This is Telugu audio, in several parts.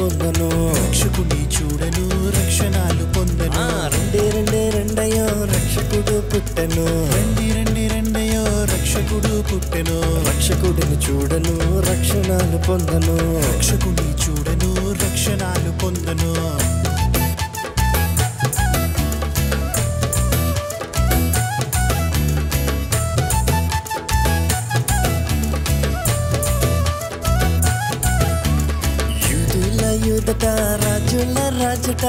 పొందను రక్షకుని చూడను రక్షణాలు పొందను రెండే రెండే రెండయో రక్షకుడు పుట్టెను రండి రండి రెండయో రక్షకుడు పుట్టెను రక్షకుడిని చూడను రక్షణాలు పొందను రక్షకుని చూడను రక్షణాలు పొందను యూదట రాజుల రాజట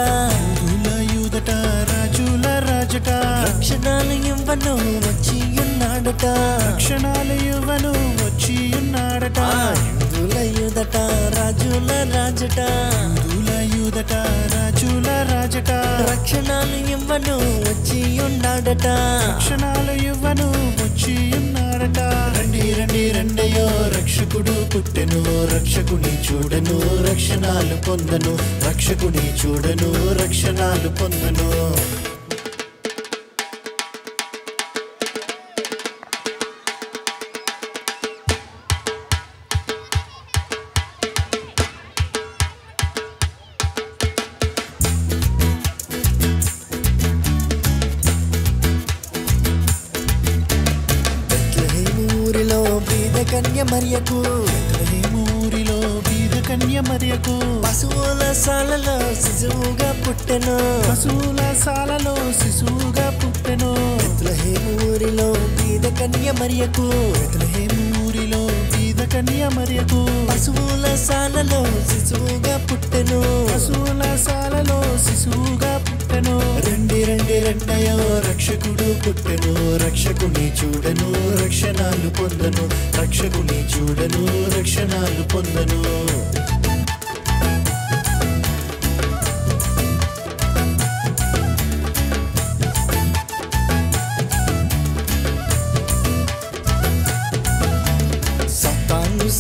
యూదట రాజుల రాజట రక్షణాలు ఇవ్వను వచ్చి ఉన్నాడట రక్షణాలు ఇవ్వను వచ్చి ఉన్నాడట యూదట రాజుల రాజట యూదట రాజుల రాజట రక్షణాలు ఇవ్వను వచ్చి ఉన్నాడట రక్షణాలు ఇవ్వను వచ్చి ఉన్నాడట రండి రండి రెండయో రక్షకుడు పుట్టెను రక్షకుని చూడను రక్షణాలు పొందను రక్షకుని చూడను రక్షణాలు పొందను కన్య మరియకు ఊరిలో బీద కన్య మరియకు పశువుల సాలలో శిశువుగా పుట్టెను పశువుల సాలలో శిశువుగా పుట్టెను ఊరిలో బీద కన్య మరియకు ఊరిలో బీద కన్య మరియకు పశువుల సాలలో శిశువుగా పుట్టెను పశువుల సాలలో శిశువుగా పుట్టెను రండి రండి రెండయో రక్షకుడు పుట్టెను రక్షకుని చూడను రక్షణాలు పొందను రక్షకుని చూడను రక్షణాలు పొందను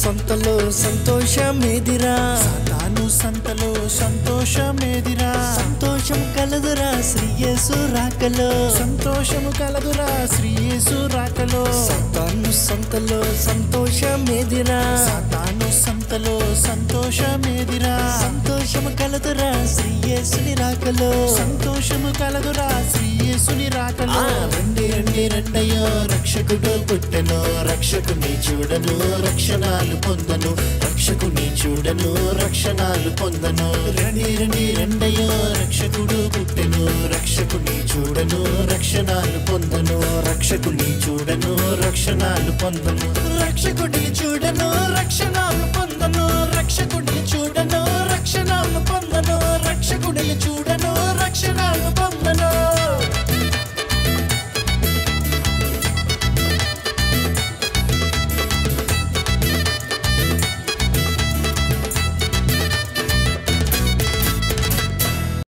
సంతలో సంతోషమేదిరా సాతాను సంతలో సంతోషమేదిరా సంతోషం కలదురా శ్రీ యేసు రాకలో సంతోషము కలదురా శ్రీ యేసు రాకలో సాతాను సంతలో సంతోషమేదిరా సాతాను సంతలో సంతోషమేదిరా సంతోషము కలదురా శ్రీ యేసుని రాకలో సంతోషము కలదురా శ్రీ యేసుని రాకలో రండి రండి రెండయో రక్షకుడు పుట్టెను రక్షకుని చూడను రక్షణాలు పొందను రక్షకుని చూడను రక్షణాలు పొందను రండి రండి రెండయో రక్షకుడు పుట్టెను రక్షకుని చూడను రక్షణాలు పొందను రక్షకుని చూడను రక్షణాలు పొందను రక్షకుని చూడను రక్షణాలు పొందను రక్షకుని చూడను రక్షణాలు పొందను రక్షకుని చూడను రక్షణాలు పొందను